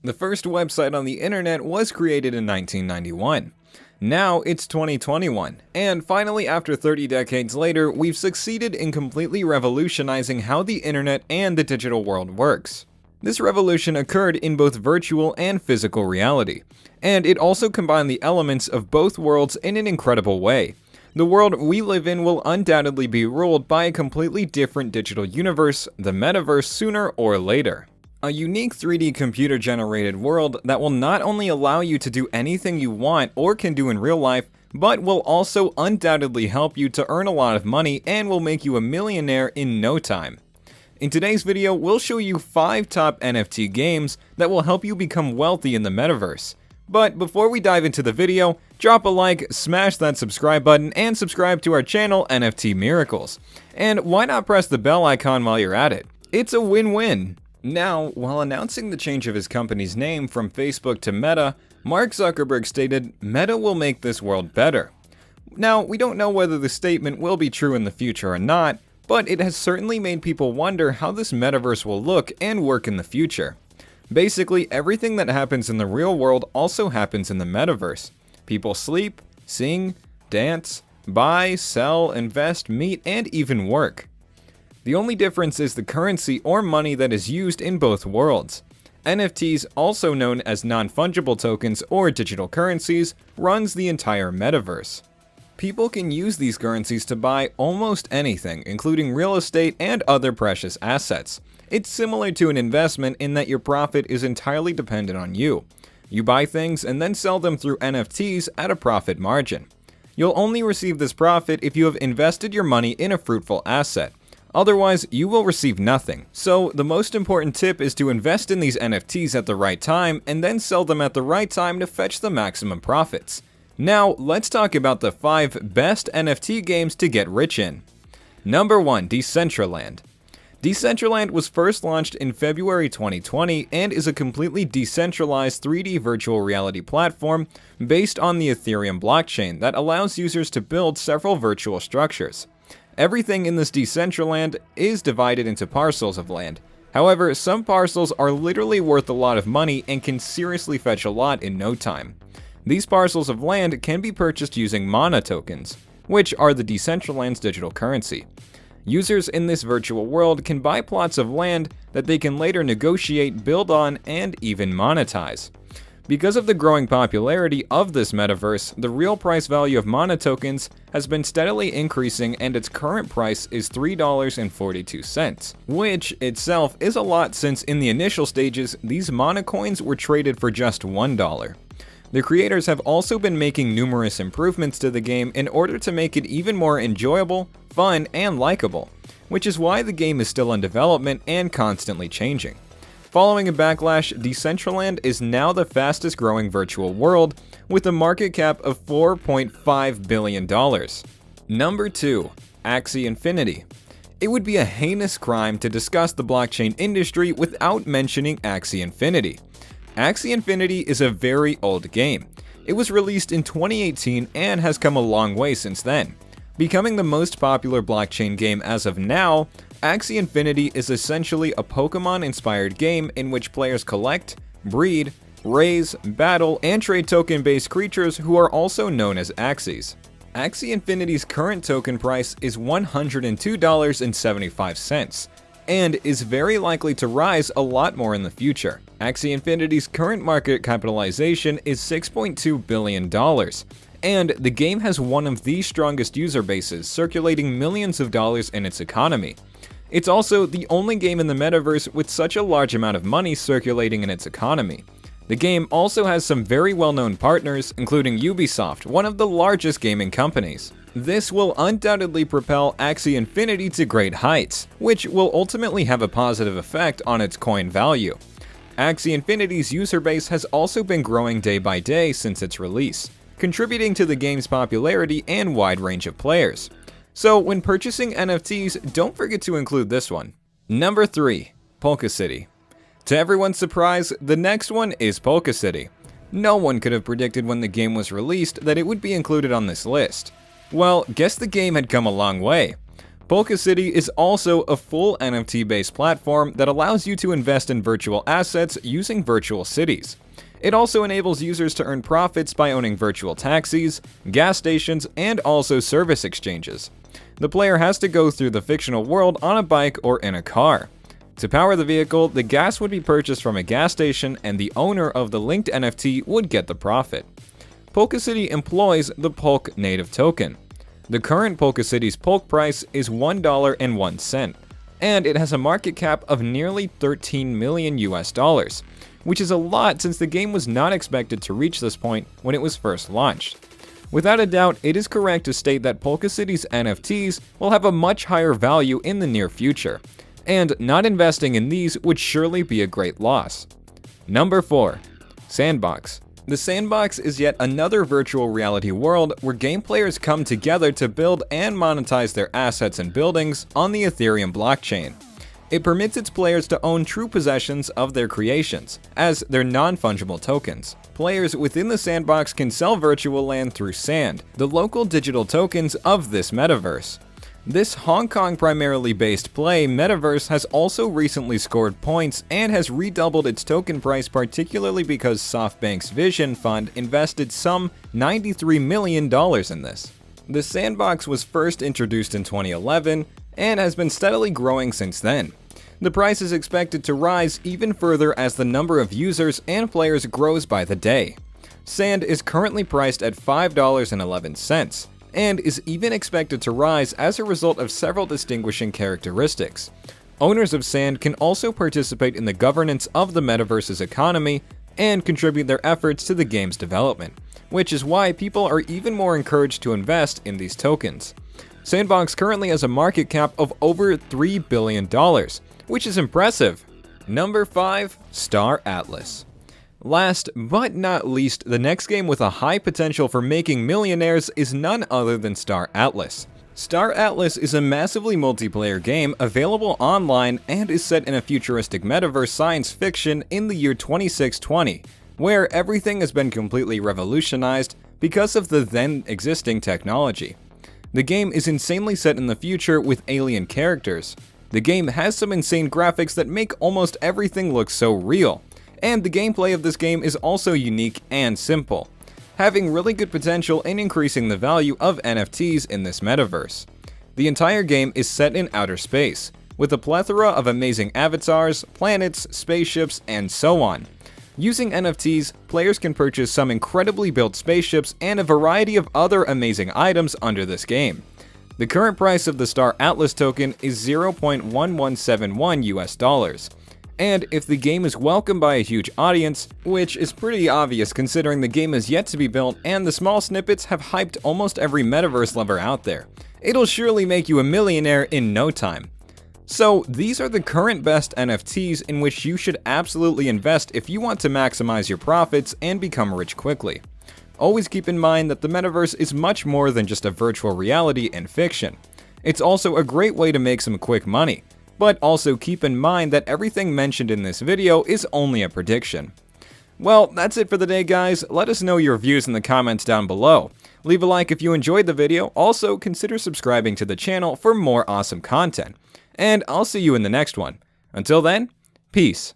The first website on the internet was created in 1991. Now it's 2021, and finally after 30 decades later, we've succeeded in completely revolutionizing how the internet and the digital world works. This revolution occurred in both virtual and physical reality, and it also combined the elements of both worlds in an incredible way. The world we live in will undoubtedly be ruled by a completely different digital universe, the Metaverse, sooner or later. A unique 3D computer-generated world that will not only allow you to do anything you want or can do in real life, but will also undoubtedly help you to earn a lot of money and will make you a millionaire in no time. In today's video, we'll show you 5 top NFT games that will help you become wealthy in the Metaverse. But before we dive into the video, drop a like, smash that subscribe button, and subscribe to our channel NFT Miracles. And why not press the bell icon while you're at it? It's a win-win. Now, while announcing the change of his company's name from Facebook to Meta, Mark Zuckerberg stated, "Meta will make this world better." Now, we don't know whether the statement will be true in the future or not, but it has certainly made people wonder how this Metaverse will look and work in the future. Basically, everything that happens in the real world also happens in the Metaverse. People sleep, sing, dance, buy, sell, invest, meet, and even work. The only difference is the currency or money that is used in both worlds. NFTs, also known as non-fungible tokens or digital currencies, runs the entire Metaverse. People can use these currencies to buy almost anything, including real estate and other precious assets. It's similar to an investment in that your profit is entirely dependent on you. You buy things and then sell them through NFTs at a profit margin. You'll only receive this profit if you have invested your money in a fruitful asset. Otherwise, you will receive nothing. So, the most important tip is to invest in these NFTs at the right time and then sell them at the right time to fetch the maximum profits. Now, let's talk about the 5 best NFT games to get rich in. Number 1. Decentraland. Decentraland was first launched in February 2020 and is a completely decentralized 3D virtual reality platform based on the Ethereum blockchain that allows users to build several virtual structures. Everything in this Decentraland is divided into parcels of land. However, some parcels are literally worth a lot of money and can seriously fetch a lot in no time. These parcels of land can be purchased using mana tokens, which are the Decentraland's digital currency. Users in this virtual world can buy plots of land that they can later negotiate, build on, and even monetize. Because of the growing popularity of this metaverse, the real price value of mana tokens has been steadily increasing and its current price is $3.42, which itself is a lot since in the initial stages, these mana coins were traded for just $1. The creators have also been making numerous improvements to the game in order to make it even more enjoyable, fun, and likable, which is why the game is still in development and constantly changing. Following a backlash, Decentraland is now the fastest growing virtual world with a market cap of $4.5 billion. Number 2. Axie Infinity. It would be a heinous crime to discuss the blockchain industry without mentioning Axie Infinity. Axie Infinity is a very old game. It was released in 2018 and has come a long way since then. Becoming the most popular blockchain game as of now, Axie Infinity is essentially a Pokemon-inspired game in which players collect, breed, raise, battle, and trade token-based creatures who are also known as Axies. Axie Infinity's current token price is $102.75, and is very likely to rise a lot more in the future. Axie Infinity's current market capitalization is $6.2 billion, and the game has one of the strongest user bases, circulating millions of dollars in its economy. It's also the only game in the Metaverse with such a large amount of money circulating in its economy. The game also has some very well-known partners, including Ubisoft, one of the largest gaming companies. This will undoubtedly propel Axie Infinity to great heights, which will ultimately have a positive effect on its coin value. Axie Infinity's user base has also been growing day by day since its release, contributing to the game's popularity and wide range of players. So when purchasing NFTs, don't forget to include this one. Number 3. Polka City. To everyone's surprise, the next one is Polka City. No one could have predicted when the game was released that it would be included on this list. Well, guess the game had come a long way. Polka City is also a full NFT-based platform that allows you to invest in virtual assets using virtual cities. It also enables users to earn profits by owning virtual taxis, gas stations, and also service exchanges. The player has to go through the fictional world on a bike or in a car. To power the vehicle, the gas would be purchased from a gas station and the owner of the linked NFT would get the profit. Polka City employs the Polk native token. The current Polka City's Polk price is $1.01, and it has a market cap of nearly $13 million US, which is a lot since the game was not expected to reach this point when it was first launched. Without a doubt, it is correct to state that Polka City's NFTs will have a much higher value in the near future, and not investing in these would surely be a great loss. Number 4. Sandbox. The Sandbox is yet another virtual reality world where game players come together to build and monetize their assets and buildings on the Ethereum blockchain. It permits its players to own true possessions of their creations, as their non-fungible tokens. Players within the Sandbox can sell virtual land through Sand, the local digital tokens of this metaverse. This Hong Kong primarily based play, Metaverse, has also recently scored points and has redoubled its token price, particularly because SoftBank's Vision Fund invested some $93 million in this. The Sandbox was first introduced in 2011 and has been steadily growing since then. The price is expected to rise even further as the number of users and players grows by the day. Sand is currently priced at $5.11, and is even expected to rise as a result of several distinguishing characteristics. Owners of Sand can also participate in the governance of the metaverse's economy and contribute their efforts to the game's development, which is why people are even more encouraged to invest in these tokens. Sandbox currently has a market cap of over $3 billion, which is impressive. Number 5. Star Atlas. Last but not least, the next game with a high potential for making millionaires is none other than Star Atlas. Star Atlas is a massively multiplayer game available online and is set in a futuristic metaverse science fiction in the year 2620, where everything has been completely revolutionized because of the then existing technology. The game is insanely set in the future with alien characters. The game has some insane graphics that make almost everything look so real, and the gameplay of this game is also unique and simple, having really good potential in increasing the value of NFTs in this metaverse. The entire game is set in outer space, with a plethora of amazing avatars, planets, spaceships, and so on. Using NFTs, players can purchase some incredibly built spaceships and a variety of other amazing items under this game. The current price of the Star Atlas token is $0.1171 US. And if the game is welcomed by a huge audience, which is pretty obvious considering the game is yet to be built and the small snippets have hyped almost every metaverse lover out there, it'll surely make you a millionaire in no time. So these are the current best NFTs in which you should absolutely invest if you want to maximize your profits and become rich quickly. Always keep in mind that the metaverse is much more than just a virtual reality and fiction. It's also a great way to make some quick money, but also keep in mind that everything mentioned in this video is only a prediction. Well, that's it for the day, guys. Let us know your views in the comments down below. Leave a like if you enjoyed the video. Also, consider subscribing to the channel for more awesome content. And I'll see you in the next one. Until then, peace.